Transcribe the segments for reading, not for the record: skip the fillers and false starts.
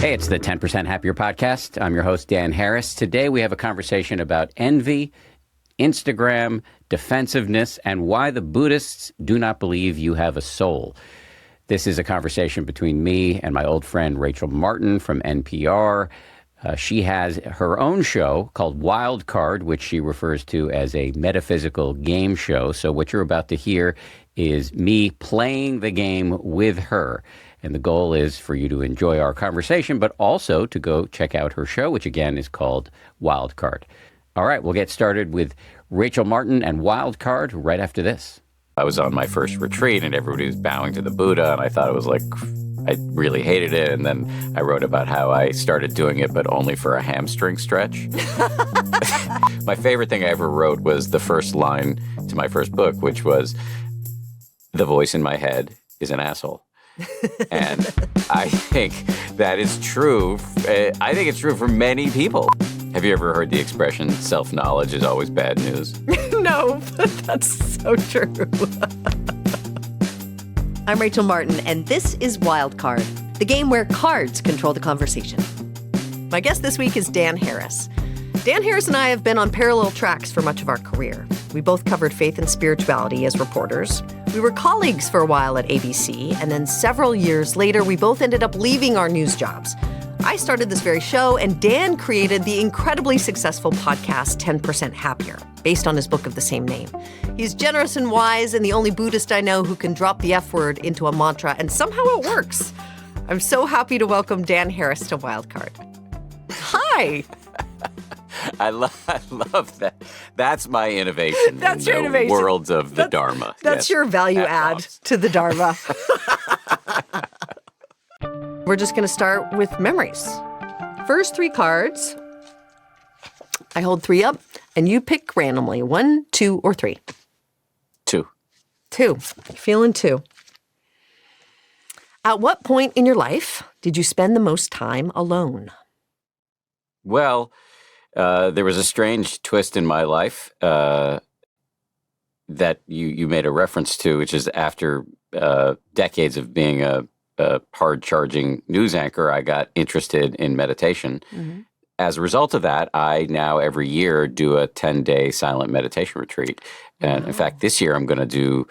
Hey, it's the 10% Happier Podcast. I'm your host, Dan Harris. Today we have a conversation about envy, Instagram, defensiveness, and why the Buddhists do not believe you have a soul. This is a conversation between me and my old friend Rachel Martin from NPR. She has her own show called Wild Card, which she refers to as a metaphysical game show. So what you're about to hear is me playing the game with her. And the goal is for you to enjoy our conversation, but also to go check out her show, which again is called Wild Card. All right, we'll get started with Rachel Martin and Wild Card right after this. I was on my first retreat and everybody was bowing to the Buddha, and I thought it was like, I really hated it. And then I wrote about how I started doing it, but only for a hamstring stretch. My favorite thing I ever wrote was the first line to my first book, which was, "The voice in my head is an asshole." And I think that is true. I think it's true for many people. Have you ever heard the expression, self-knowledge is always bad news? No, but that's so true. I'm Rachel Martin, and this is Wild Card, the game where cards control the conversation. My guest this week is Dan Harris. Dan Harris and I have been on parallel tracks for much of our career. We both covered faith and spirituality as reporters. We were colleagues for a while at ABC, and then several years later, we both ended up leaving our news jobs. I started this very show, and Dan created the incredibly successful podcast 10% Happier, based on his book of the same name. He's generous and wise, and the only Buddhist I know who can drop the F word into a mantra, and somehow it works. I'm so happy to welcome Dan Harris to Wild Card. Hi. I love that. That's my innovation. That's your innovation. Worlds of the Dharma. That's your value add to the Dharma. We're just going to start with memories. First three cards. I hold three up, and you pick randomly. 1, 2, or 3. 2. 2. Feeling 2. At what point in your life did you spend the most time alone? Well, there was a strange twist in my life that you made a reference to, which is after decades of being a hard-charging news anchor, I got interested in meditation. Mm-hmm. As a result of that, I now every year do a 10-day silent meditation retreat. And in fact, this year I'm going to do,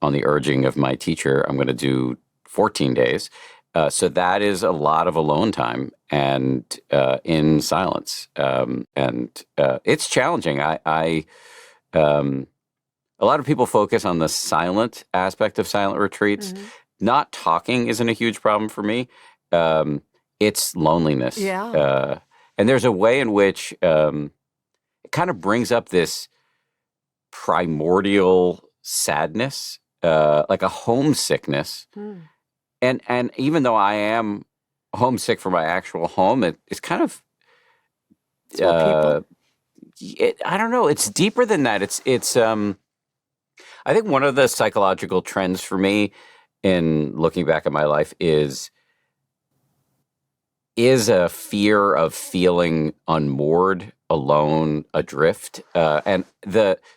on the urging of my teacher, I'm going to do 14 days. So that is a lot of alone time and in silence. And it's challenging. A lot of people focus on the silent aspect of silent retreats. Mm-hmm. Not talking isn't a huge problem for me. It's loneliness. Yeah. And there's a way in which it kind of brings up this primordial sadness, like a homesickness. Mm. And even though I am homesick for my actual home, it's kind of, I don't know, it's deeper than that. It's I think one of the psychological trends for me in looking back at my life is a fear of feeling unmoored, alone, adrift. And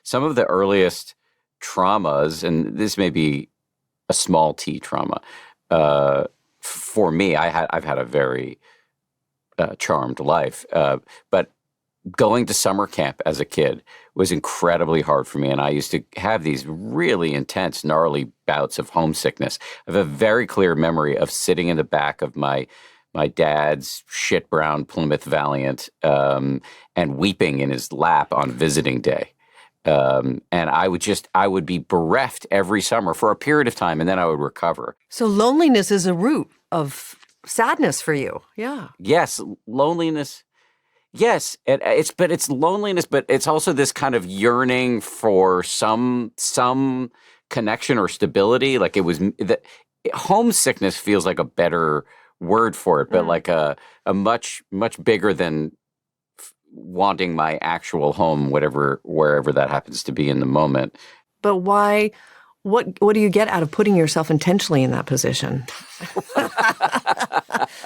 some of the earliest traumas, and this may be a small t trauma, for me, I've had a very charmed life, but going to summer camp as a kid was incredibly hard for me, and I used to have these really intense, gnarly bouts of homesickness. I have a very clear memory of sitting in the back of my dad's shit brown Plymouth Valiant and weeping in his lap on visiting day. And I would be bereft every summer for a period of time, and then I would recover. So loneliness is a root of sadness for you. Yeah. Yes, loneliness. Yes, it's loneliness, but it's also this kind of yearning for some connection or stability. Like homesickness feels like a better word for it, but like a much bigger than wanting my actual home, wherever that happens to be in the moment. But why? What do you get out of putting yourself intentionally in that position?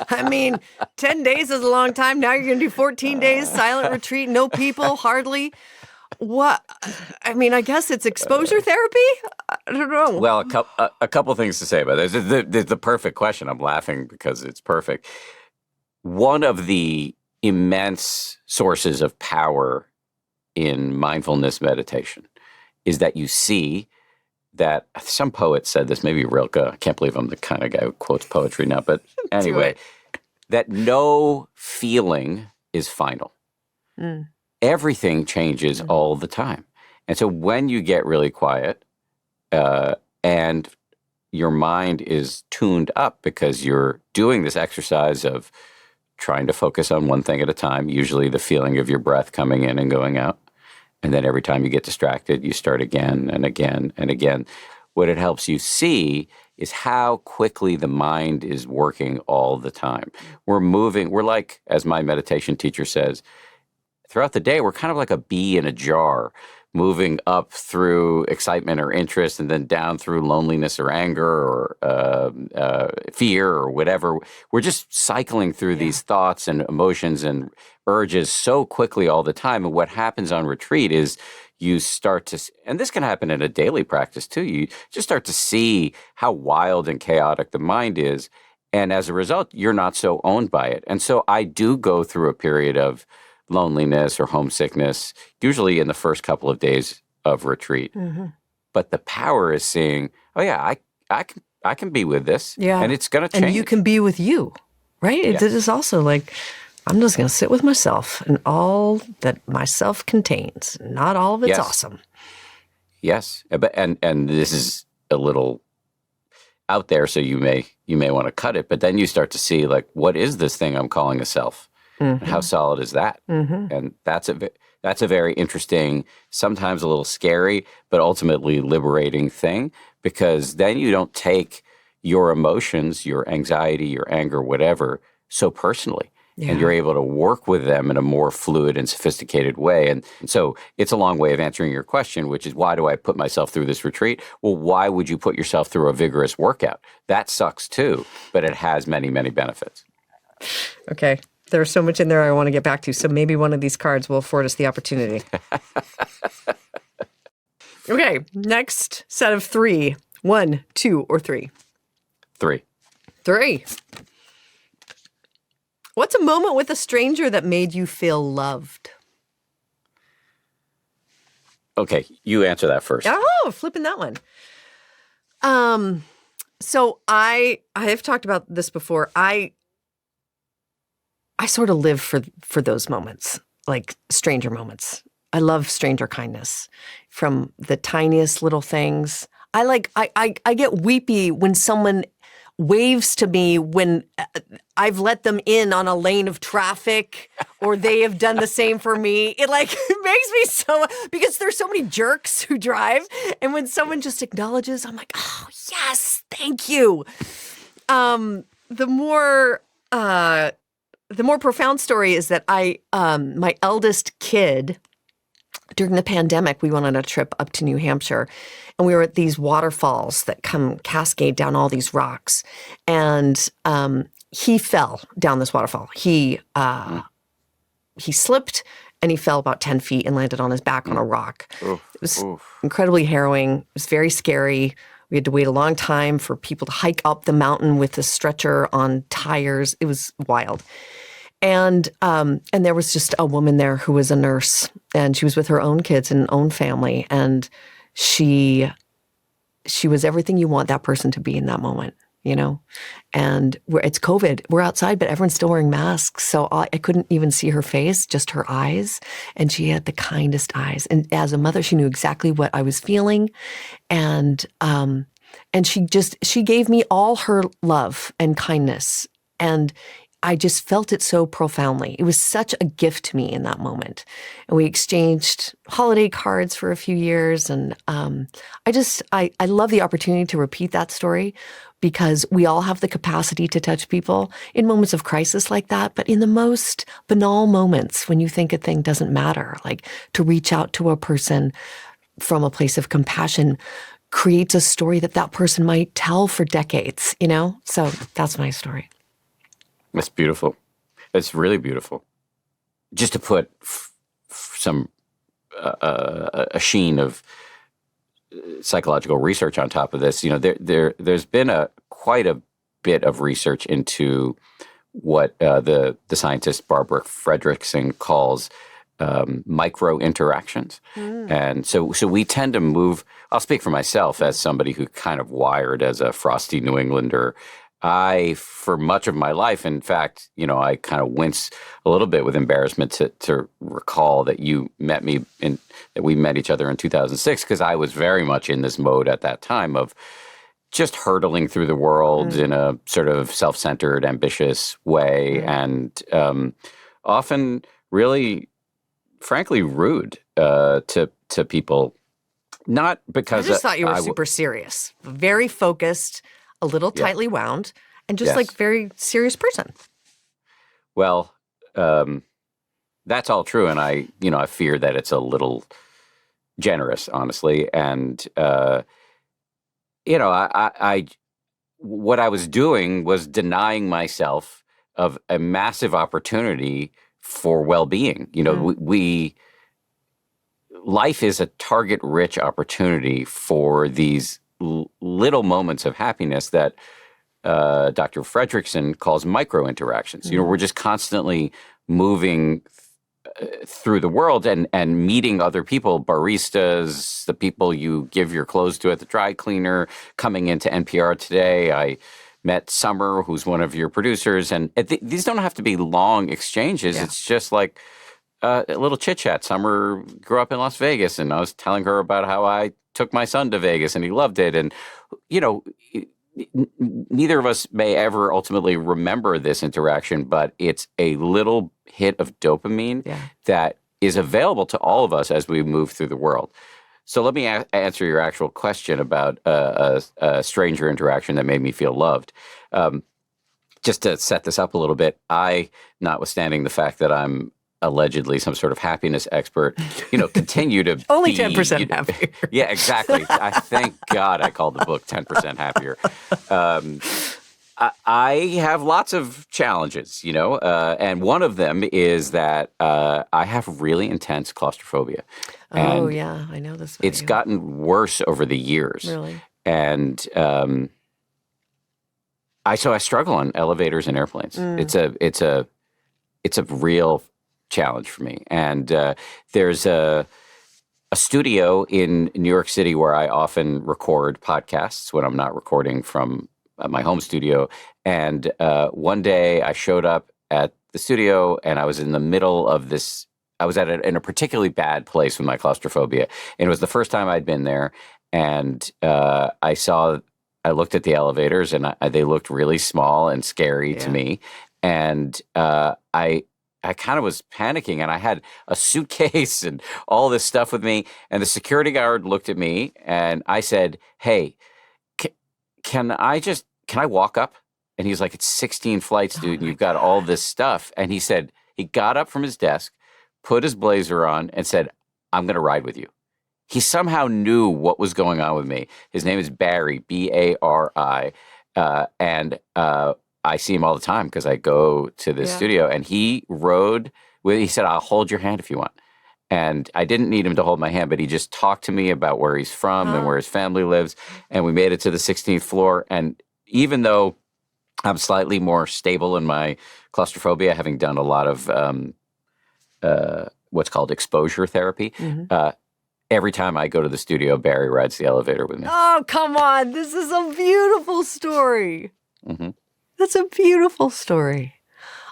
I mean, 10 days is a long time. Now you're going to do 14 days, silent retreat, no people, hardly. What? I mean, I guess it's exposure therapy? I don't know. Well, a couple things to say about this. The perfect question. I'm laughing because it's perfect. one of the immense sources of power in mindfulness meditation is that you see that some poet said this, maybe Rilke. I can't believe I'm the kind of guy who quotes poetry now, but anyway, that no feeling is final. Mm. Everything changes all the time. And so when you get really quiet and your mind is tuned up because you're doing this exercise of trying to focus on one thing at a time, usually the feeling of your breath coming in and going out. And then every time you get distracted, you start again and again and again. What it helps you see is how quickly the mind is working all the time. We're moving. We're like, as my meditation teacher says, throughout the day, we're kind of like a bee in a jar, moving up through excitement or interest and then down through loneliness or anger or fear or whatever. We're just cycling through these thoughts and emotions and urges so quickly all the time. And what happens on retreat is you start to, and this can happen in a daily practice too, you just start to see how wild and chaotic the mind is. And as a result, you're not so owned by it. And so I do go through a period of loneliness or homesickness, usually in the first couple of days of retreat. Mm-hmm. But the power is seeing, oh yeah, I can be with this, and it's going to change. And you can be with you, right? Yes. It is also like, I'm just going to sit with myself and all that myself contains. Not all of it's awesome. Yes, and this is a little out there, so you may want to cut it. But then you start to see, like, what is this thing I'm calling a self? Mm-hmm. How solid is that? Mm-hmm. And that's a very interesting, sometimes a little scary, but ultimately liberating thing, because then you don't take your emotions, your anxiety, your anger, whatever, so personally. Yeah. And you're able to work with them in a more fluid and sophisticated way. And so it's a long way of answering your question, which is, why do I put myself through this retreat? Well, why would you put yourself through a vigorous workout? That sucks too, but it has many, many benefits. Okay. There's so much in there I want to get back to, so maybe one of these cards will afford us the opportunity. Okay, next set of 3. 1, 2, or 3? 3. 3. What's a moment with a stranger that made you feel loved? Okay, you answer that first. Oh, flipping that one. So I have talked about this before. I sort of live for those moments, like stranger moments. I love stranger kindness, from the tiniest little things. I get weepy when someone waves to me when I've let them in on a lane of traffic, or they have done the same for me. It makes me so, because there's so many jerks who drive, and when someone just acknowledges, I'm like, oh yes, thank you. The more profound story is that my eldest kid, during the pandemic, we went on a trip up to New Hampshire, and we were at these waterfalls that come cascade down all these rocks. And he fell down this waterfall. He slipped, and he fell about 10 feet and landed on his back on a rock. It was incredibly harrowing. It was very scary. We had to wait a long time for people to hike up the mountain with a stretcher on tires. It was wild. And there was just a woman there who was a nurse, and she was with her own kids and own family, and she was everything you want that person to be in that moment, you know? And it's COVID. We're outside, but everyone's still wearing masks, so I couldn't even see her face, just her eyes, and she had the kindest eyes. And as a mother, she knew exactly what I was feeling, and she gave me all her love and kindness, and I just felt it so profoundly. It was such a gift to me in that moment. And we exchanged holiday cards for a few years. And I love the opportunity to repeat that story, because we all have the capacity to touch people in moments of crisis like that. But in the most banal moments, when you think a thing doesn't matter, like to reach out to a person from a place of compassion creates a story that person might tell for decades, you know? So that's my story. That's beautiful. It's really beautiful. Just to put some a sheen of psychological research on top of this, you know, there's been quite a bit of research into what the scientist Barbara Fredrickson calls micro interactions. And so we tend to move. I'll speak for myself as somebody who kind of wired as a frosty New Englander. For much of my life, in fact, I kind of wince a little bit with embarrassment to recall that you met me that we met each other in 2006, because I was very much in this mode at that time of just hurtling through the world in a sort of self-centered, ambitious way, and often really, frankly, rude to people. Not because I just thought you were super serious, very focused, a little tightly wound, and just like very serious person. Well, that's all true, and I fear that it's a little generous, honestly, and I what I was doing was denying myself of a massive opportunity for well-being. Life is a target-rich opportunity for these little moments of happiness that Dr. Fredrickson calls micro interactions. We're just constantly moving through the world and meeting other people, baristas, the people you give your clothes to at the dry cleaner, coming into NPR today. I met Summer, who's one of your producers, and these don't have to be long exchanges. Yeah. It's just like a little chit-chat. Summer grew up in Las Vegas, and I was telling her about how I took my son to Vegas, and he loved it. And, neither of us may ever ultimately remember this interaction, but it's a little hit of dopamine that is available to all of us as we move through the world. So let me answer your actual question about a stranger interaction that made me feel loved. Just to set this up a little bit, notwithstanding the fact that I'm allegedly some sort of happiness expert, continue to only 10% happier. Yeah, exactly. I thank God I called the book 10% Happier. I have lots of challenges, and one of them is that I have really intense claustrophobia. Oh, yeah, I know this. It's gotten worse over the years. Really? And I struggle on elevators and airplanes. It's a real challenge for me. And there's a studio in New York City where I often record podcasts when I'm not recording from my home studio. And one day I showed up at the studio and I was in the middle of this. I was in a particularly bad place with my claustrophobia. And it was the first time I'd been there. And I looked at the elevators and they looked really small and scary to me. And I kind of was panicking, and I had a suitcase and all this stuff with me. And the security guard looked at me, and I said, "Hey, can I walk up?" And he's like, "It's 16 flights, dude, and you've got all this stuff." And he got up from his desk, put his blazer on, and said, "I'm going to ride with you." He somehow knew what was going on with me. His name is Barry, Bari, and I see him all the time because I go to the studio, and he said, "I'll hold your hand if you want." And I didn't need him to hold my hand, but he just talked to me about where he's from and where his family lives. And we made it to the 16th floor. And even though I'm slightly more stable in my claustrophobia, having done a lot of what's called exposure therapy, every time I go to the studio, Barry rides the elevator with me. Oh, come on. This is a beautiful story. Mm-hmm. That's a beautiful story.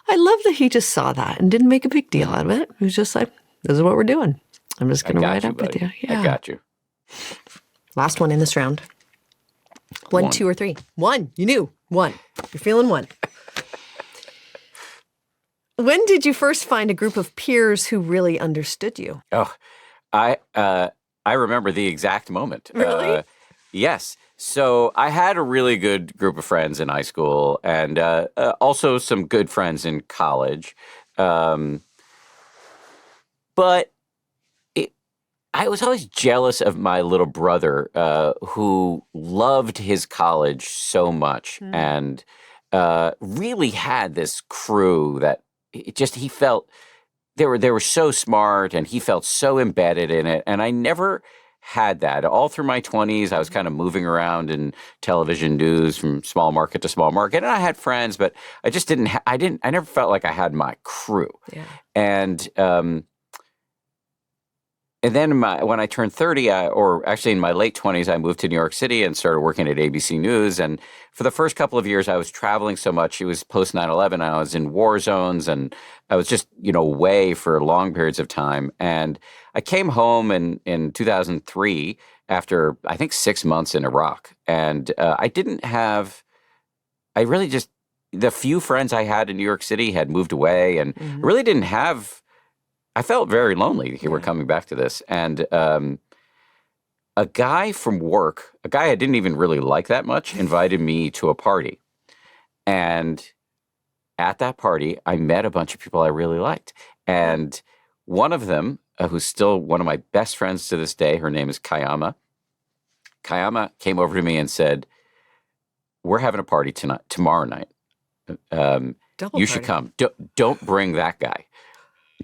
I love that he just saw that and didn't make a big deal out of it. He was just like, "This is what we're doing. I'm just going to ride up with you." Yeah. I got you. Last one in this round. One, 2, or 3. 1. You knew. 1. You're feeling 1. When did you first find a group of peers who really understood you? Oh, I remember the exact moment. Really? Yes. So I had a really good group of friends in high school, and also some good friends in college. But I was always jealous of my little brother, who loved his college so much and really had this crew that he felt they were so smart, and he felt so embedded in it. And I never had that. All through my 20s, I was kind of moving around in television news from small market to small market. And I had friends, but I just I never felt like I had my crew. Yeah. And then when I turned 30, or actually in my late 20s, I moved to New York City and started working at ABC News. And for the first couple of years, I was traveling so much. It was post 9/11. I was in war zones, and I was just, away for long periods of time. And I came home in 2003 after, I think, 6 months in Iraq. And the few friends I had in New York City had moved away, and I really didn't have. I felt very lonely. We're coming back to this. And a guy from work, a guy I didn't even really like that much, invited me to a party. And at that party, I met a bunch of people I really liked. And one of them, who's still one of my best friends to this day, her name is Kayama. Kayama came over to me and said, "We're having a party tomorrow night. You should come. Don't bring that guy."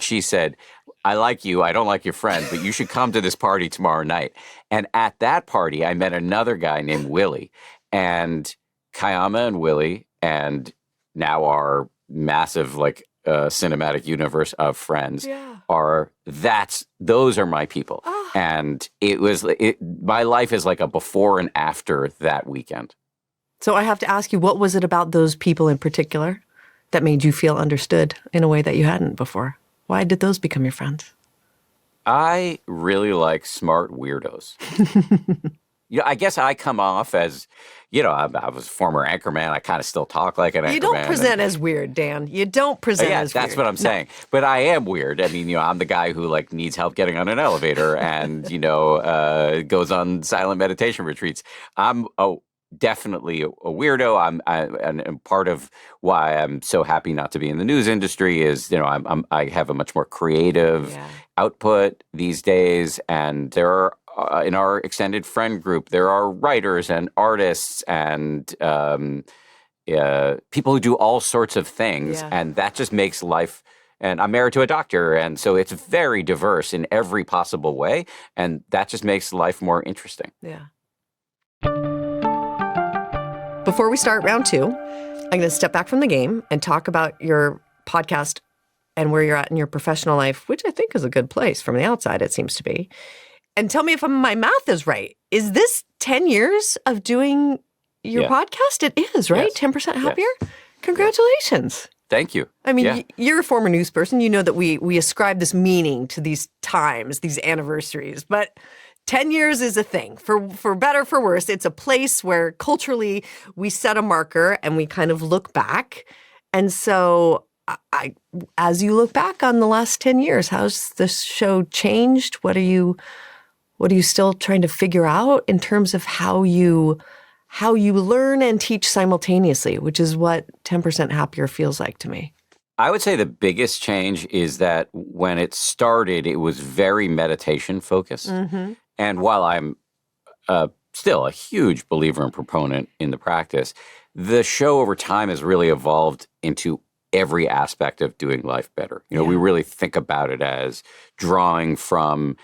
She said, "I like you. I don't like your friend, but you should come to this party tomorrow night." And at that party, I met another guy named Willie. And Kayama and Willie, and now our massive cinematic universe of friends, those are my people. Oh. And my life is like a before and after that weekend. So I have to ask you, what was it about those people in particular that made you feel understood in a way that you hadn't before? Why did those become your friends? I really like smart weirdos. I guess I come off as, I was a former anchorman. I kind of still talk like an anchorman. You don't present as weird, Dan. You don't present as weird. That's what I'm saying. But I am weird. I mean, I'm the guy who needs help getting on an elevator and, goes on silent meditation retreats. I'm definitely a weirdo. And part of why I'm so happy not to be in the news industry is, I have a much more creative output these days. And there are, in our extended friend group, there are writers and artists and people who do all sorts of things. Yeah. And that just makes life. And I'm married to a doctor. And so it's very diverse in every possible way. And that just makes life more interesting. Yeah. Before we start round 2, I'm going to step back from the game and talk about your podcast and where you're at in your professional life, which I think is a good place from the outside, it seems to be. And tell me if my math is right. Is this 10 years of doing your podcast? It is, right? Yes. 10% happier? Yes. Congratulations. Thank you. I mean, you're a former news person. You know that we ascribe this meaning to these times, these anniversaries. But 10 years is a thing. For better, for worse, it's a place where culturally we set a marker and we kind of look back. And so as you look back on the last 10 years, how's this show changed? What are you still trying to figure out in terms of how you learn and teach simultaneously, which is what 10% Happier feels like to me? I would say the biggest change is that when it started, it was very meditation focused. Mm-hmm. And while I'm still a huge believer and proponent in the practice, the show over time has really evolved into every aspect of doing life better. We really think about it as drawing from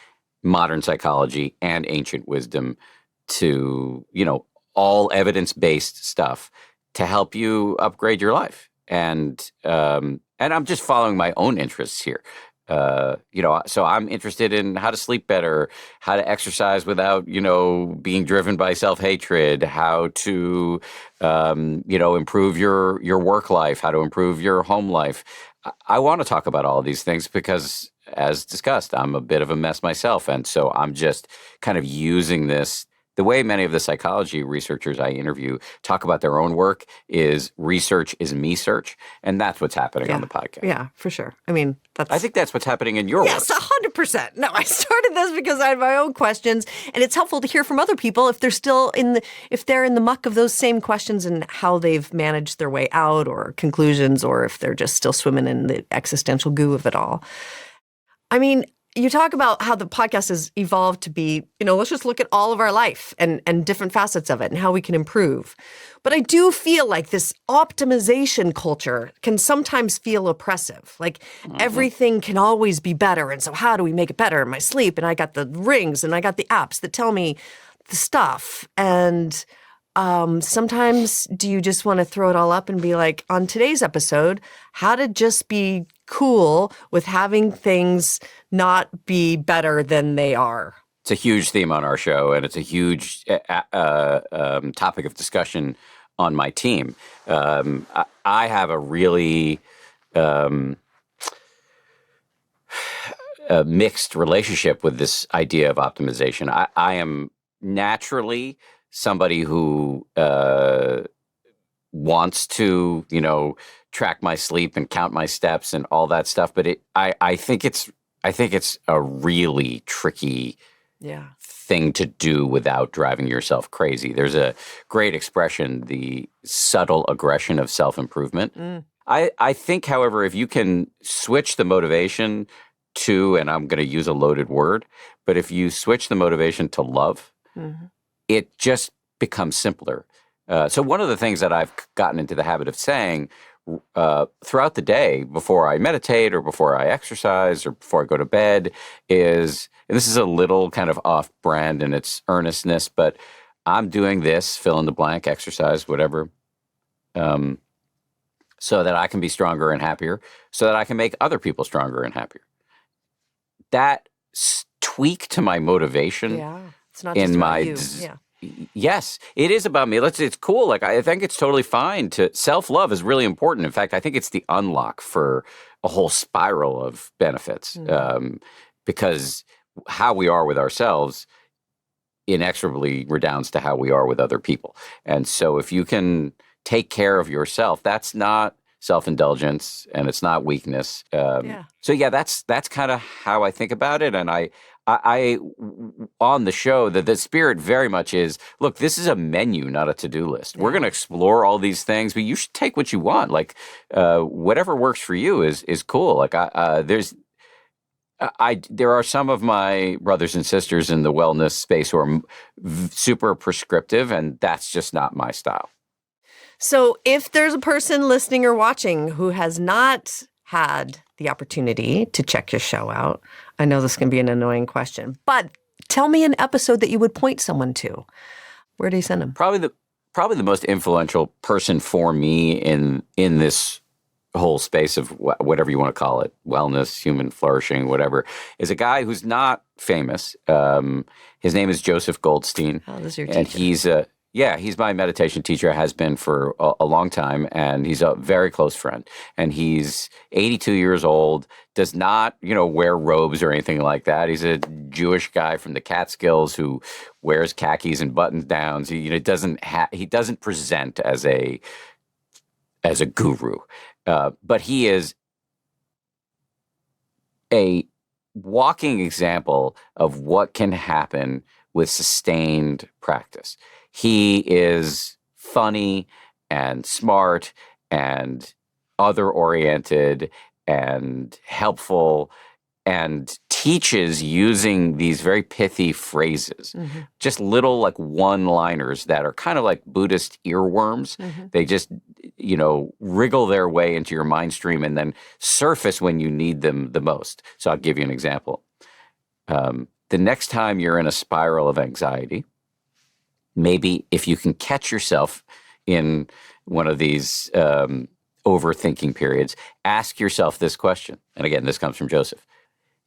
modern psychology and ancient wisdom to, all evidence-based stuff to help you upgrade your life. And I'm just following my own interests here. So I'm interested in how to sleep better, how to exercise without, being driven by self-hatred, how to, improve your work life, how to improve your home life. I want to talk about all of these things because, as discussed, I'm a bit of a mess myself. And so I'm just kind of using this. The way many of the psychology researchers I interview talk about their own work is research is me search. And that's what's happening on the podcast. Yeah, for sure. I mean, I think that's what's happening in your work. Yes, 100%. No, I started this because I had my own questions. And it's helpful to hear from other people if they're still if they're in the muck of those same questions and how they've managed their way out or conclusions, or if they're just still swimming in the existential goo of it all. I mean, you talk about how the podcast has evolved to be, let's just look at all of our life and different facets of it and how we can improve. But I do feel like this optimization culture can sometimes feel oppressive. Like everything can always be better. And so how do we make it better in my sleep? And I got the rings and I got the apps that tell me the stuff. And sometimes do you just want to throw it all up and be like, on today's episode, how to just be cool with having things not be better than they are? It's a huge theme on our show, and it's a huge topic of discussion on my team. I have a really mixed relationship with this idea of optimization. I am naturally somebody who wants to, track my sleep and count my steps and all that stuff. But I think it's a really tricky thing to do without driving yourself crazy. There's a great expression, the subtle aggression of self-improvement. I think, however, if you can switch the motivation to, and I'm going to use a loaded word, but if you switch the motivation to love, it just becomes simpler. So one of the things that I've gotten into the habit of saying throughout the day, before I meditate or before I exercise or before I go to bed, is, and this is a little kind of off-brand in its earnestness, but I'm doing this, fill in the blank, exercise, whatever, so that I can be stronger and happier, so that I can make other people stronger and happier. That tweak to my motivation it's not just about you. Yes, it is about me. It's cool. Like, I think it's totally fine to self-love is really important. In fact, I think it's the unlock for a whole spiral of benefits, because how we are with ourselves inexorably redounds to how we are with other people. And so if you can take care of yourself, that's not self-indulgence and it's not weakness. So that's kind of how I think about it. And I on the show, the spirit very much is, look, this is a menu, not a to-do list. We're going to explore all these things, but you should take what you want. Like, whatever works for you is cool. Like, there are some of my brothers and sisters in the wellness space who are super prescriptive, and that's just not my style. So if there's a person listening or watching who has not had the opportunity to check your show out, I know this can be an annoying question, but tell me an episode that you would point someone to. Where do you send them? Probably the most influential person for me in this whole space of whatever you want to call it, wellness, human flourishing, whatever, is a guy who's not famous. His name is Joseph Goldstein. Oh, this is your teacher. And he's my meditation teacher, has been for a long time, and he's a very close friend. And he's 82 years old, does not, wear robes or anything like that. He's a Jewish guy from the Catskills who wears khakis and buttons downs. He doesn't present as a guru, but he is a walking example of what can happen with sustained practice. He is funny and smart and other-oriented and helpful and teaches using these very pithy phrases, just little like one-liners that are kind of like Buddhist earworms. They just, wriggle their way into your mind stream and then surface when you need them the most. So I'll give you an example. The next time you're in a spiral of anxiety, maybe if you can catch yourself in one of these overthinking periods, ask yourself this question. And again, this comes from Joseph.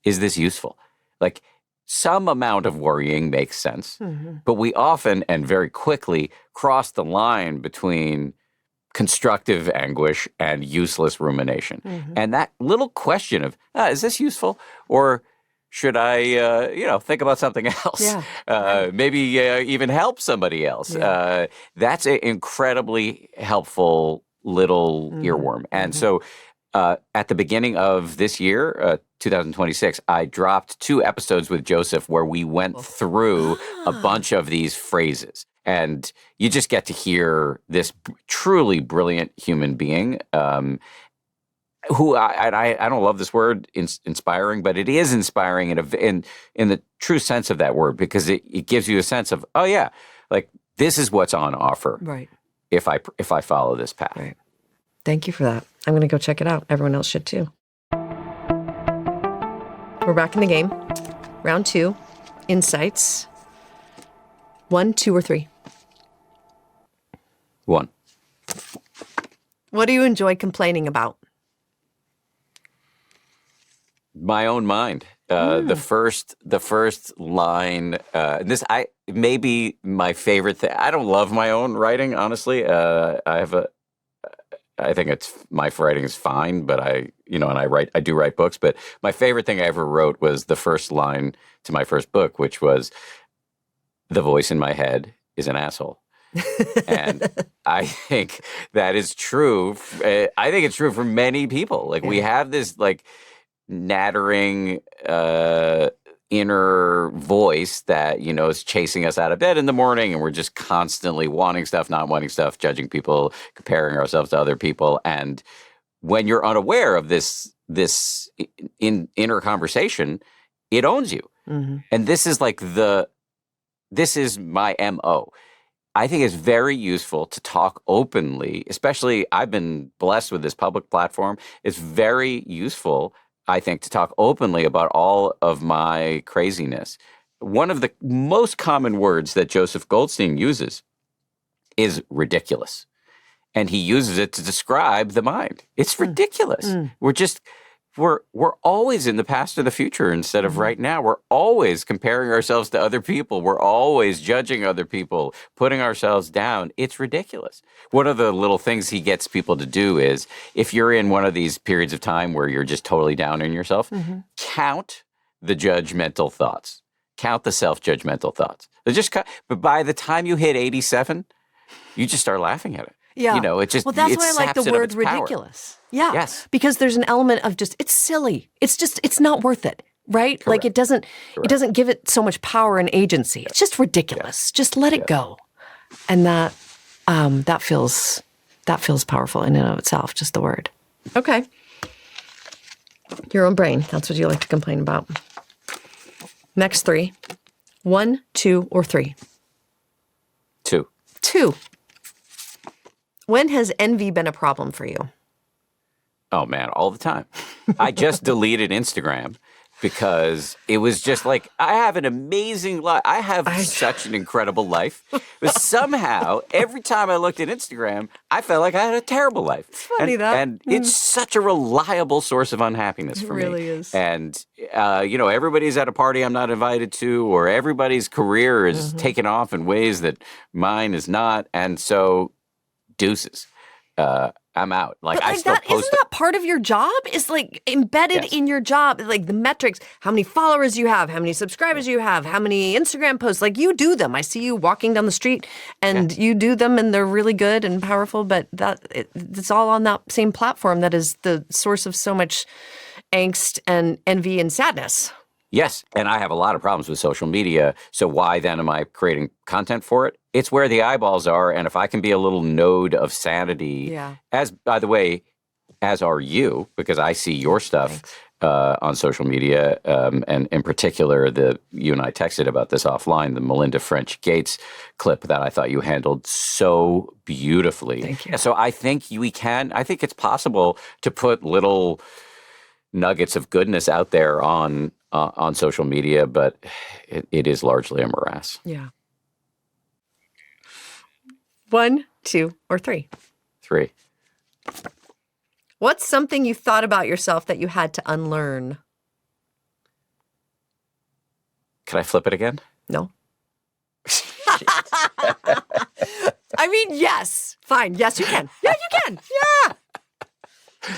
Is this useful? Like, some amount of worrying makes sense, but we often and very quickly cross the line between constructive anguish and useless rumination. And that little question of, is this useful? Or should I, think about something else? Maybe even help somebody else. That's an incredibly helpful little earworm. And so at the beginning of this year, 2026, I dropped 2 episodes with Joseph where we went through a bunch of these phrases. And you just get to hear this truly brilliant human being I don't love this word, inspiring, but it is inspiring in the true sense of that word, because it gives you a sense of, oh yeah, like this is what's on offer. Right. If I follow this path. Right. Thank you for that. I'm going to go check it out. Everyone else should too. We're back in the game. Round 2. Insights. 1, 2, or 3? 1. What do you enjoy complaining about? My own mind. The first line. May be my favorite thing. I don't love my own writing, honestly. I think my writing is fine, but I do write books. But my favorite thing I ever wrote was the first line to my first book, which was, "The voice in my head is an asshole." And I think that is true. I think it's true for many people. Like we have this like nattering inner voice that, is chasing us out of bed in the morning, and we're just constantly wanting stuff, not wanting stuff, judging people, comparing ourselves to other people. And when you're unaware of this inner conversation, it owns you. Mm-hmm. And this is my MO. I think it's very useful to talk openly, especially I've been blessed with this public platform. It's very useful, I think, to talk openly about all of my craziness. One of the most common words that Joseph Goldstein uses is ridiculous. And he uses it to describe the mind. It's ridiculous. We're always in the past or the future instead of right now. We're always comparing ourselves to other people. We're always judging other people, putting ourselves down. It's ridiculous. One of the little things he gets people to do is, if you're in one of these periods of time where you're just totally down on yourself, count the judgmental thoughts. Count the self-judgmental thoughts. But by the time you hit 87, you just start laughing at it. Yeah. That's why I like the word ridiculous. Yeah. Yes. Because there's an element of it's silly. It's not worth it. Right? Correct. Like it doesn't give it so much power and agency. It's just ridiculous. Just let it go. And that feels powerful in and of itself, just the word. Okay. Your own brain. That's what you like to complain about. Next 3. 1, 2, or 3? 2. 2. When has envy been a problem for you? Oh, man, all the time. I just deleted Instagram because it was just like, I have an amazing life. I have such an incredible life. But somehow, every time I looked at Instagram, I felt like I had a terrible life. It's funny and it's such a reliable source of unhappiness for me. It really is. And, everybody's at a party I'm not invited to, or everybody's career is taken off in ways that mine is not. And so, deuces. I'm out. Like, I still post. Isn't that part of your job? Is like embedded in your job, like the metrics, how many followers you have, how many subscribers you have, how many Instagram posts. Like you do them. I see you walking down the street and you do them, and they're really good and powerful. But it's all on that same platform that is the source of so much angst and envy and sadness. Yes, and I have a lot of problems with social media, so why then am I creating content for it? It's where the eyeballs are, and if I can be a little node of sanity, as, by the way, as are you, because I see your stuff on social media, and in particular, you and I texted about this offline, the Melinda French Gates clip that I thought you handled so beautifully. Thank you. So I think I think it's possible to put little nuggets of goodness out there on social media, but it is largely a morass. Yeah. 1, 2, or 3? 3. What's something you thought about yourself that you had to unlearn? Can I flip it again? No. I mean, yes. Fine. Yes, you can. Yeah, you can. Yeah.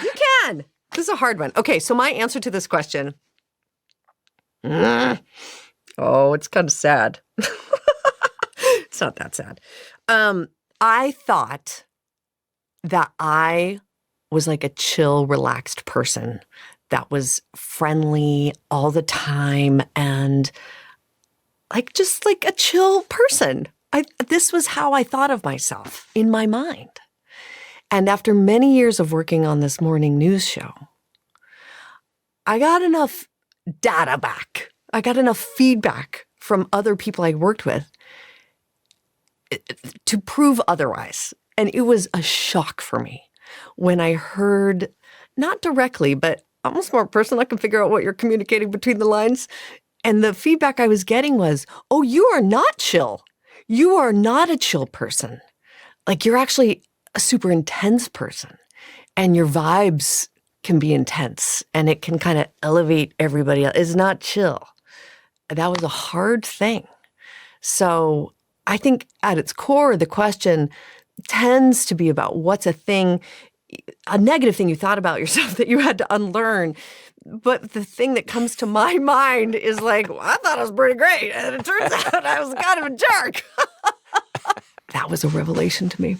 You can. This is a hard one. Okay, so my answer to this question. Oh, it's kind of sad. It's not that sad. I thought that I was like a chill, relaxed person that was friendly all the time and like just like a chill person. This was how I thought of myself in my mind. And after many years of working on this morning news show, I got enough data back. I got enough feedback from other people I worked with to prove otherwise. And it was a shock for me when I heard, not directly, but almost more personal. I can figure out what you're communicating between the lines. And the feedback I was getting was, oh, you are not chill. You are not a chill person. Like, you're actually a super intense person. And your vibes can be intense. And it can kind of elevate everybody else. It's not chill. That was a hard thing. So I think at its core, the question tends to be about what's a negative thing you thought about yourself that you had to unlearn. But the thing that comes to my mind is like, well, I thought I was pretty great. And it turns out I was kind of a jerk. That was a revelation to me.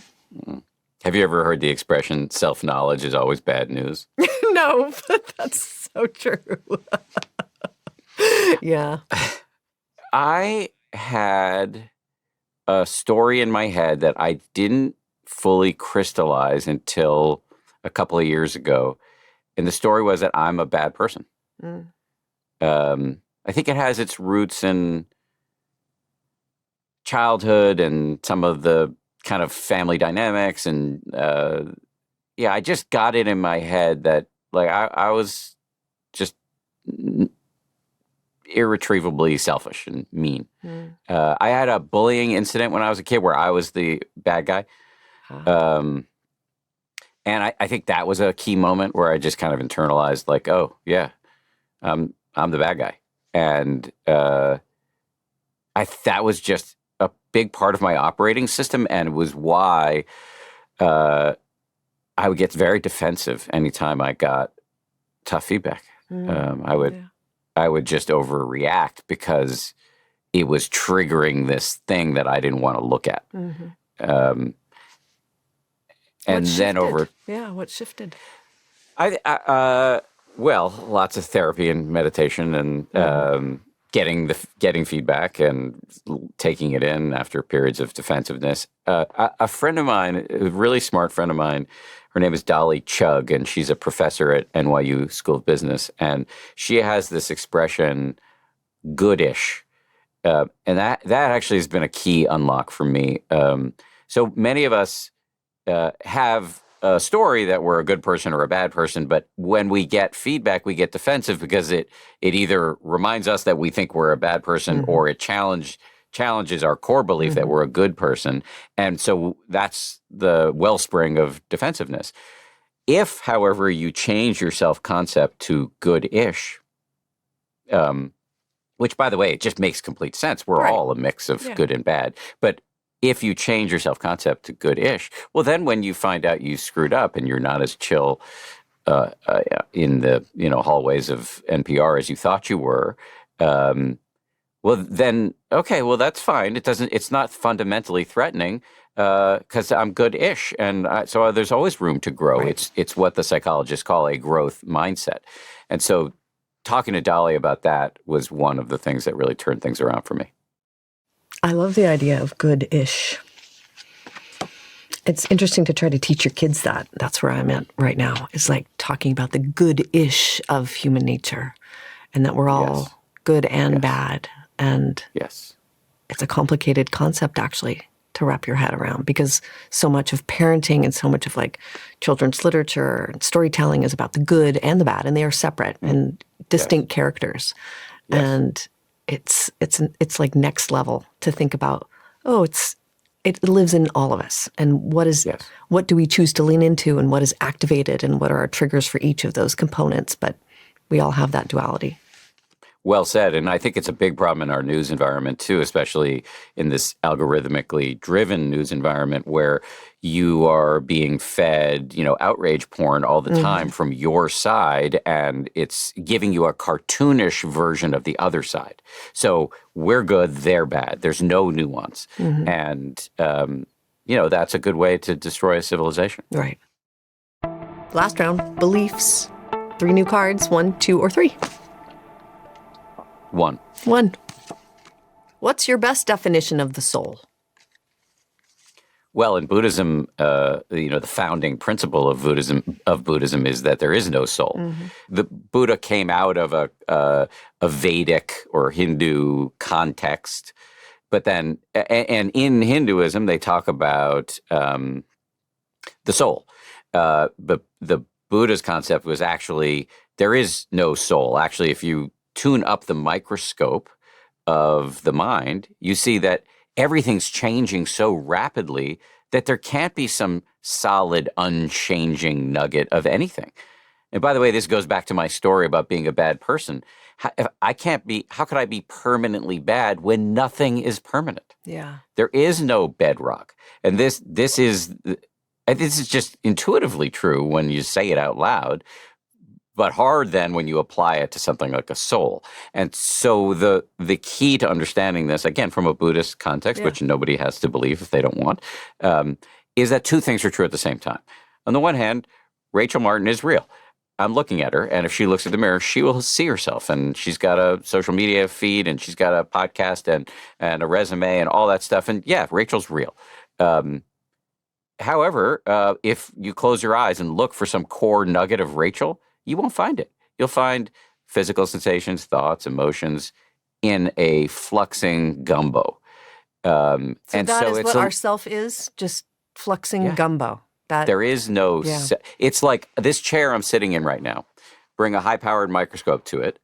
Have you ever heard the expression, self-knowledge is always bad news? No, but that's so true. Yeah. I had a story in my head that I didn't fully crystallize until a couple of years ago. And the story was that I'm a bad person. I think it has its roots in childhood and some of the kind of family dynamics. And I just got it in my head that like I was just irretrievably selfish and mean. I had a bullying incident when I was a kid where I was the bad guy. And I think that was a key moment where I just kind of internalized like, oh, yeah, I'm the bad guy. And that was just a big part of my operating system and was why I would get very defensive anytime I got tough feedback. I would just overreact because it was triggering this thing that I didn't want to look at. And then what shifted? Well, lots of therapy and meditation and getting feedback and taking it in after periods of defensiveness. A friend of mine, a really smart friend of mine, her name is Dolly Chugg, and she's a professor at NYU School of Business. And she has this expression, goodish. And that actually has been a key unlock for me. So many of us have a story that we're a good person or a bad person, but when we get feedback, we get defensive because it either reminds us that we think we're a bad person or it challenges our core belief that we're a good person. And so that's the wellspring of defensiveness. If, however, you change your self-concept to good-ish, which, by the way, it just makes complete sense. We're all a mix of good and bad. But if you change your self-concept to good-ish, well, then when you find out you screwed up and you're not as chill in the hallways of NPR as you thought you were, well, then, okay, well, that's fine. It's not fundamentally threatening because I'm good-ish. And so there's always room to grow. Right. It's what the psychologists call a growth mindset. And so talking to Dolly about that was one of the things that really turned things around for me. I love the idea of good-ish. It's interesting to try to teach your kids that. That's where I'm at right now. It's like talking about the good-ish of human nature and that we're all good and bad. And it's a complicated concept, actually, to wrap your head around because so much of parenting and so much of like children's literature and storytelling is about the good and the bad, and they are separate and distinct characters. And it's like next level to think about, it lives in all of us. And what do we choose to lean into and what is activated and what are our triggers for each of those components? But we all have that duality. Well said. And I think it's a big problem in our news environment too, especially in this algorithmically driven news environment where you are being fed, outrage porn all the time from your side, and it's giving you a cartoonish version of the other side. So we're good, they're bad. There's no nuance. And, that's a good way to destroy a civilization. Right. Last round, beliefs. 3 new cards, 1, 2, or 3. 1. What's your best definition of the soul? Well, in Buddhism, the founding principle of Buddhism is that there is no soul. Mm-hmm. The Buddha came out of a Vedic or Hindu context, but then, and in Hinduism, they talk about the soul. But the Buddha's concept was actually there is no soul. Actually, if you tune up the microscope of the mind, you see that everything's changing so rapidly that there can't be some solid, unchanging nugget of anything. And by the way, this goes back to my story about being a bad person. How could I be permanently bad when nothing is permanent? Yeah. There is no bedrock. And this is just intuitively true when you say it out loud, but hard then when you apply it to something like a soul. And so the key to understanding this, again, from a Buddhist context, which nobody has to believe if they don't want, is that two things are true at the same time. On the one hand, Rachel Martin is real. I'm looking at her, and if she looks at the mirror, she will see herself. And she's got a social media feed, and she's got a podcast and a resume and all that stuff. And yeah, Rachel's real. However, if you close your eyes and look for some core nugget of Rachel, you won't find it. You'll find physical sensations, thoughts, emotions in a fluxing gumbo. So it's what our self is, just fluxing gumbo. There is no... It's like this chair I'm sitting in right now. Bring a high-powered microscope to it.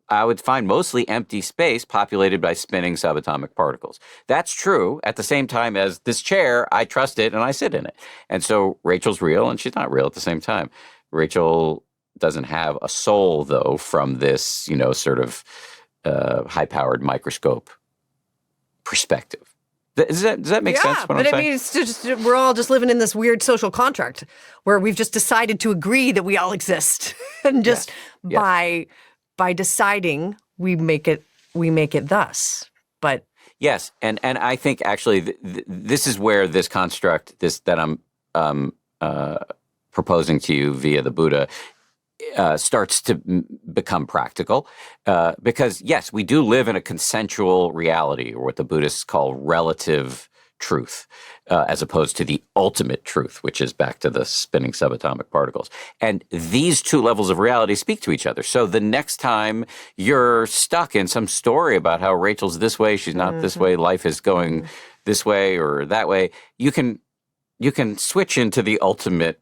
I would find mostly empty space populated by spinning subatomic particles. That's true at the same time as this chair, I trust it and I sit in it. And so Rachel's real and she's not real at the same time. Rachel doesn't have a soul, though, from this, sort of high-powered microscope perspective. Does that make sense? What I'm saying? I mean, it's just we're all just living in this weird social contract where we've just decided to agree that we all exist, and just by deciding we make it thus. But yes, and I think actually this is where this construct that I'm proposing to you via the Buddha starts to become practical, because yes, we do live in a consensual reality, or what the Buddhists call relative truth, as opposed to the ultimate truth, which is back to the spinning subatomic particles. And these two levels of reality speak to each other. So the next time you're stuck in some story about how Rachel's this way, she's not this way, life is going this way or that way, you can switch into the ultimate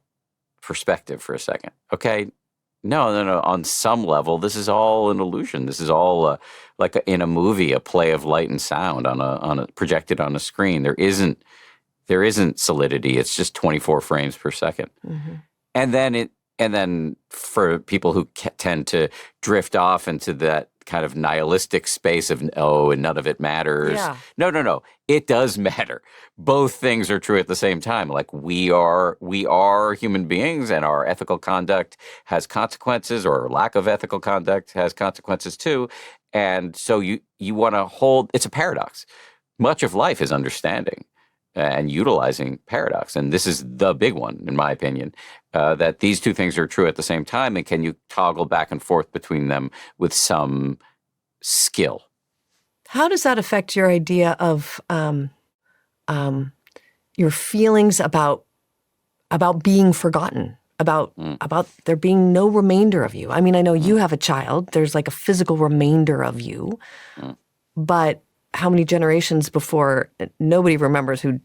perspective for a second. Okay. No. On some level, this is all an illusion. This is all in a movie, a play of light and sound projected on a screen. There isn't solidity. It's just 24 frames per second. Mm-hmm. And then for people who tend to drift off into that kind of nihilistic space of, and none of it matters. Yeah. No. It does matter. Both things are true at the same time. Like we are human beings, and our ethical conduct has consequences, or lack of ethical conduct has consequences too. And so you want to hold, it's a paradox. Much of life is understanding and utilizing paradox. And this is the big one, in my opinion, that these two things are true at the same time. And can you toggle back and forth between them with some skill? How does that affect your idea of your feelings about being forgotten, about there being no remainder of you? I mean, I know you have a child. There's like a physical remainder of you. But how many generations before nobody remembers who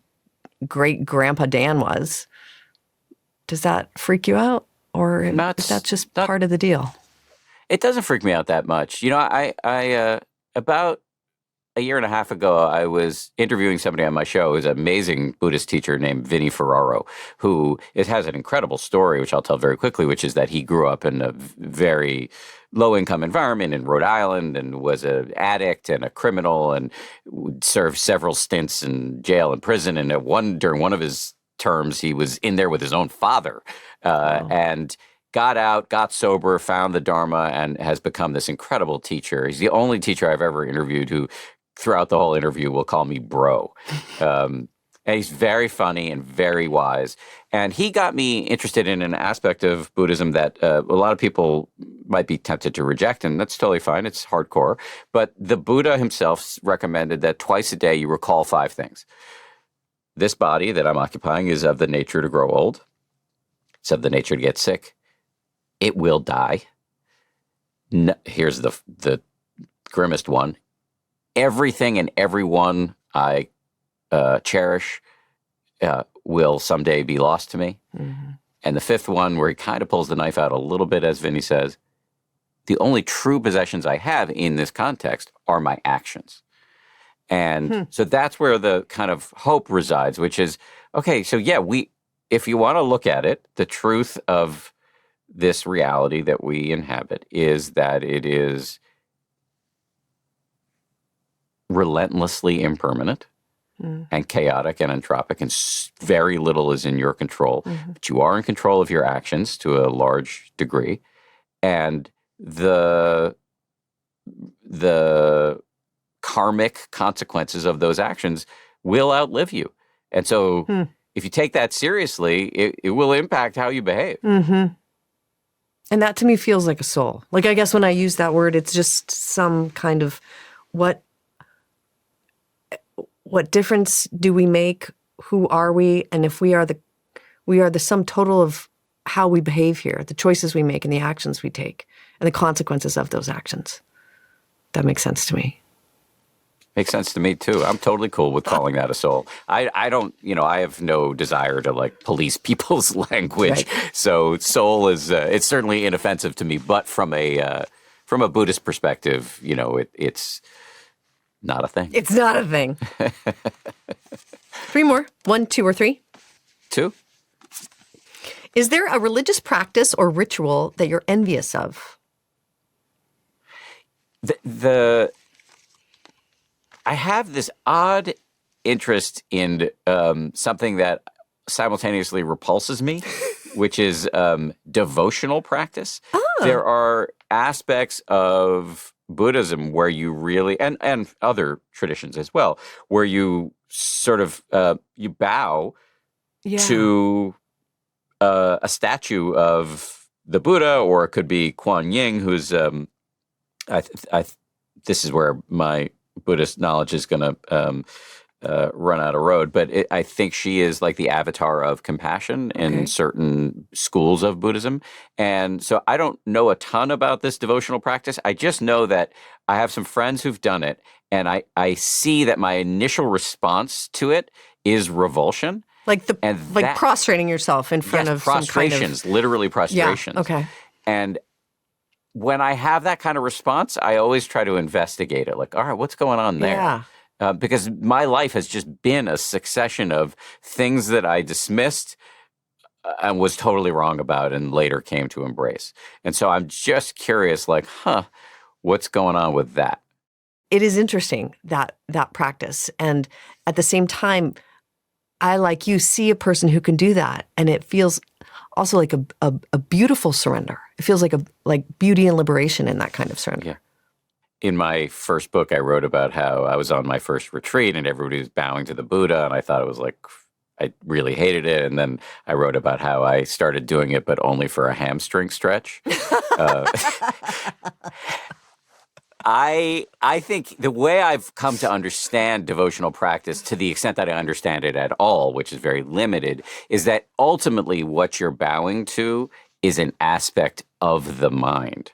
great-grandpa Dan was? Does that freak you out? Or is that just part of the deal? It doesn't freak me out that much. I about a year and a half ago, I was interviewing somebody on my show who's an amazing Buddhist teacher named Vinny Ferraro, who has an incredible story, which I'll tell very quickly, which is that he grew up in a very low-income environment in Rhode Island and was an addict and a criminal and served several stints in jail and prison. And during one of his terms, he was in there with his own father and got out, got sober, found the Dharma, and has become this incredible teacher. He's the only teacher I've ever interviewed who, throughout the whole interview, will call me bro. And he's very funny and very wise. And he got me interested in an aspect of Buddhism that a lot of people might be tempted to reject, and that's totally fine. It's hardcore. But the Buddha himself recommended that twice a day you recall 5 things. this body that I'm occupying is of the nature to grow old. It's of the nature to get sick. It will die. No, here's the grimmest one. Everything and everyone I cherish will someday be lost to me. Mm-hmm. And the fifth one, where he kind of pulls the knife out a little bit, as Vinny says, the only true possessions I have in this context are my actions. And so that's where the kind of hope resides, which is, okay, so yeah, if you want to look at it, the truth of this reality that we inhabit is that it is relentlessly impermanent and chaotic and entropic, and very little is in your control. Mm-hmm. But you are in control of your actions to a large degree. And the karmic consequences of those actions will outlive you. And so if you take that seriously, it will impact how you behave. Mm-hmm. And that to me feels like a soul. Like, I guess when I use that word, it's just some kind of what difference do we make? Who are we? And if we are the sum total of how we behave here, the choices we make and the actions we take and the consequences of those actions. That makes sense to me. Makes sense to me too. I'm totally cool with calling that a soul. I don't, I have no desire to like police people's language. Right. So soul is, it's certainly inoffensive to me, but from a Buddhist perspective, it's not a thing. It's not a thing. 3 more. 1, 2, or 3? 2. Is there a religious practice or ritual that you're envious of? I have this odd interest in something that simultaneously repulses me, which is devotional practice. Oh. There are aspects of Buddhism where you really, and other traditions as well, where you sort of, you bow to a statue of the Buddha, or it could be Kuan Yin, who's, this is where my Buddhist knowledge is going to run out of road, but I think she is like the avatar of compassion in certain schools of Buddhism. And so I don't know a ton about this devotional practice. I just know that I have some friends who've done it, and I see that my initial response to it is revulsion. Like prostrating yourself in front of some kind of... prostrations, literally prostrations. Yeah, okay. And when I have that kind of response, I always try to investigate it. Like, all right, what's going on there? Yeah. Because my life has just been a succession of things that I dismissed and was totally wrong about and later came to embrace. And so I'm just curious, like, what's going on with that? It is interesting, that practice. And at the same time, I, like you, see a person who can do that, and it feels also like a beautiful surrender. It feels like beauty and liberation in that kind of surrender. Yeah. In my first book, I wrote about how I was on my first retreat and everybody was bowing to the Buddha, and I thought it was like, I really hated it. And then I wrote about how I started doing it, but only for a hamstring stretch. I think the way I've come to understand devotional practice, to the extent that I understand it at all, which is very limited, is that ultimately what you're bowing to is an aspect of the mind,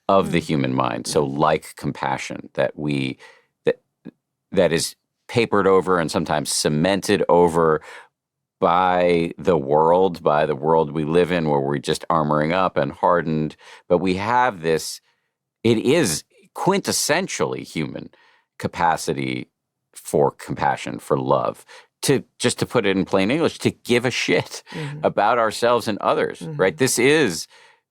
of the human mind. So like compassion, that is papered over and sometimes cemented over by the world we live in, where we're just armoring up and hardened. But we have this, it is quintessentially human capacity for compassion, for love, to put it in plain English, to give a shit about ourselves and others, right? This is,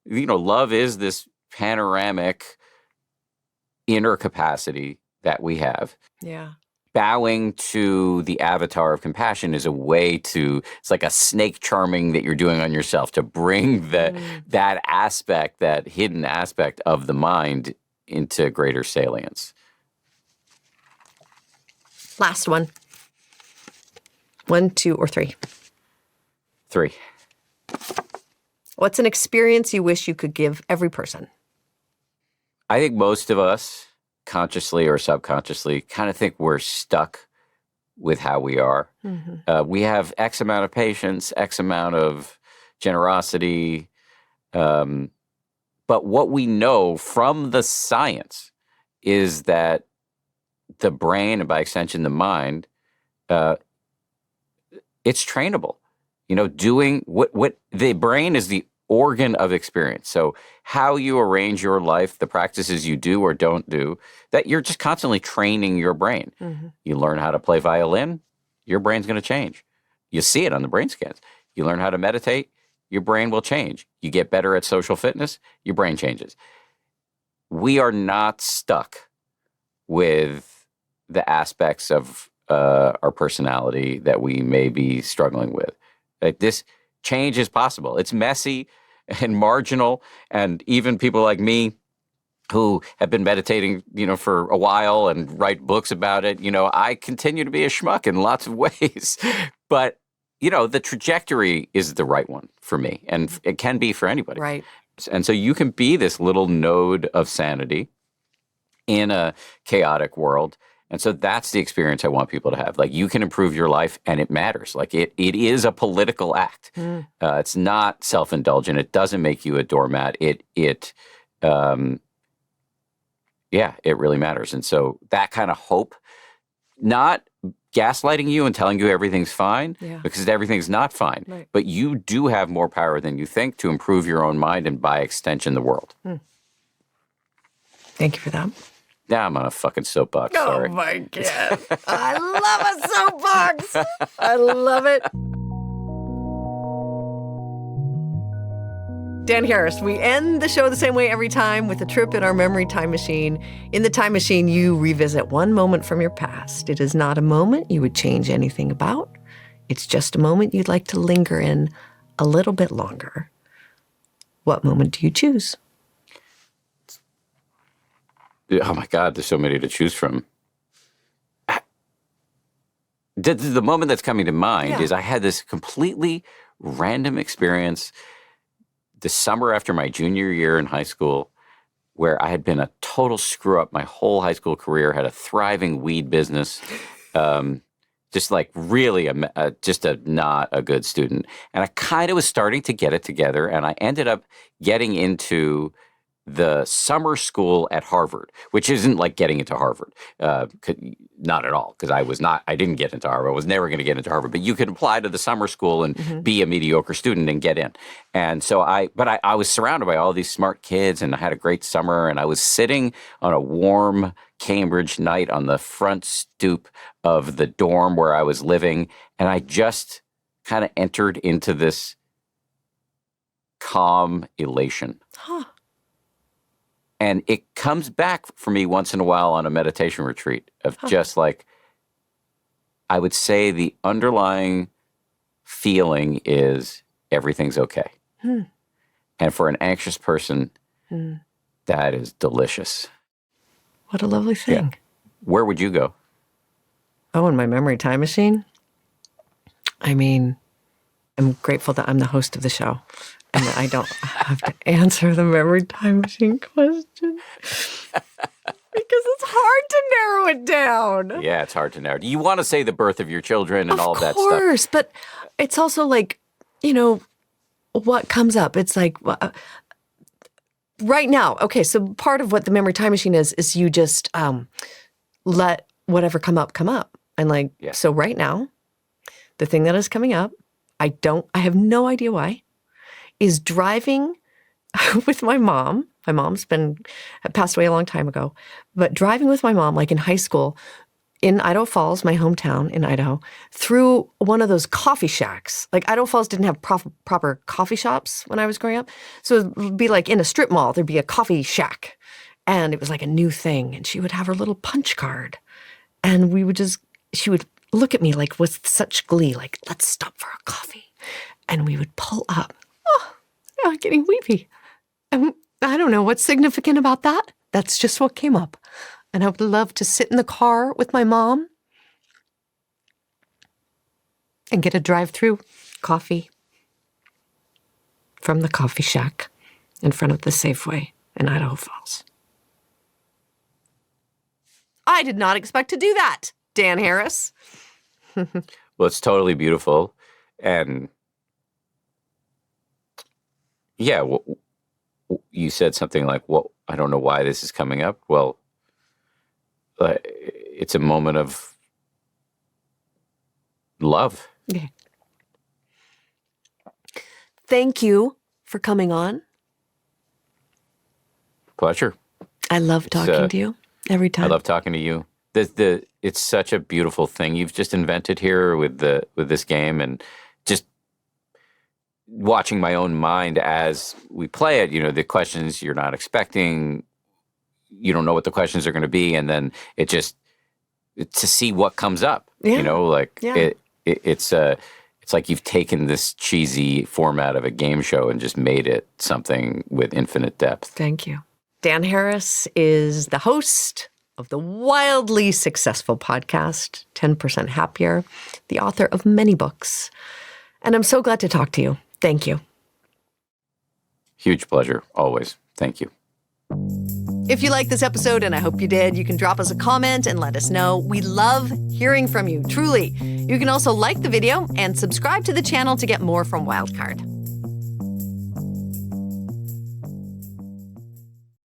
love is this panoramic inner capacity that we have. Yeah. Bowing to the avatar of compassion is a way to, it's like a snake charming that you're doing on yourself to bring that aspect, that hidden aspect of the mind into greater salience. Last one. 1, 2, or 3? 3. What's an experience you wish you could give every person? I think most of us, consciously or subconsciously, kind of think we're stuck with how we are. We have X amount of patience, X amount of generosity. But what we know from the science is that the brain, and by extension the mind, it's trainable. Doing what the brain is the organ of experience. So how you arrange your life, the practices you do or don't do, that you're just constantly training your brain. You learn how to play violin, your brain's going to change. You see it on the brain scans. You learn how to meditate, your brain will change. You get better at social fitness, your brain changes. We are not stuck with the aspects of our personality that we may be struggling with. Like, this change is possible. It's messy and marginal, and even people like me who have been meditating, for a while and write books about it, I continue to be a schmuck in lots of ways. But, the trajectory is the right one for me, and it can be for anybody. Right. And so you can be this little node of sanity in a chaotic world. And so that's the experience I want people to have. Like, you can improve your life, and it matters. Like, it is a political act. It's not self-indulgent. It doesn't make you a doormat. It really matters. And so that kind of hope, not gaslighting you and telling you everything's fine, because everything's not fine. Right. But you do have more power than you think to improve your own mind and, by extension, the world. Thank you for that. Yeah, I'm on a fucking soapbox. Sorry. Oh my God. I love a soapbox. I love it. Dan Harris, we end the show the same way every time, with a trip in our memory time machine. In the time machine, you revisit one moment from your past. It is not a moment you would change anything about. It's just a moment you'd like to linger in a little bit longer. What moment do you choose? Oh my God, there's so many to choose from. The moment that's coming to mind is I had this completely random experience the summer after my junior year in high school, where I had been a total screw up my whole high school career, had a thriving weed business, just like really not a good student. And I kind of was starting to get it together, and I ended up getting into the summer school at Harvard, which isn't like getting into Harvard, not at all, because I didn't get into Harvard. I was never going to get into Harvard, but you could apply to the summer school and be a mediocre student and get in. And so I was surrounded by all these smart kids, and I had a great summer, and I was sitting on a warm Cambridge night on the front stoop of the dorm where I was living, and I just kind of entered into this calm elation. And it comes back for me once in a while on a meditation retreat of just like, I would say the underlying feeling is everything's okay. And for an anxious person, that is delicious. What a lovely thing. Yeah. Where would you go? Oh, in my memory time machine? I mean, I'm grateful that I'm the host of the show and that I don't have to answer the memory time machine question. Because it's hard to narrow it down. Yeah, it's hard to narrow. You want to say the birth of your children and all of that stuff. Of course, but it's also like, what comes up? It's like, right now, okay, so part of what the memory time machine is you just let whatever come up. And so right now, the thing that is coming up, I have no idea why, is driving with my mom. My mom's passed away a long time ago, but driving with my mom, like in high school, in Idaho Falls, my hometown in Idaho, through one of those coffee shacks. Like, Idaho Falls didn't have proper coffee shops when I was growing up. So it would be like in a strip mall, there'd be a coffee shack. And it was like a new thing. And she would have her little punch card. And she would look at me like with such glee, like, let's stop for a coffee. And we would pull up. Oh, I'm getting weepy. And I don't know what's significant about that. That's just what came up. And I would love to sit in the car with my mom and get a drive-through coffee from the coffee shack in front of the Safeway in Idaho Falls. I did not expect to do that, Dan Harris. Well, it's totally beautiful. And yeah, you said something like, well, I don't know why this is coming up. Well, it's a moment of love. Yeah. Thank you for coming on. Pleasure. I love talking to you every time. I love talking to you. It's such a beautiful thing you've just invented here with this game, and just watching my own mind as we play it. You know, the questions you're not expecting, you don't know what the questions are going to be, and then to see what comes up. Yeah. You know, like Yeah. it's like you've taken this cheesy format of a game show and just made it something with infinite depth. Thank you. Dan Harris is the host of the wildly successful podcast, 10% Happier, the author of many books. And I'm so glad to talk to you. Thank you. Huge pleasure, always. Thank you. If you like this episode, and I hope you did, you can drop us a comment and let us know. We love hearing from you, truly. You can also like the video and subscribe to the channel to get more from Wildcard.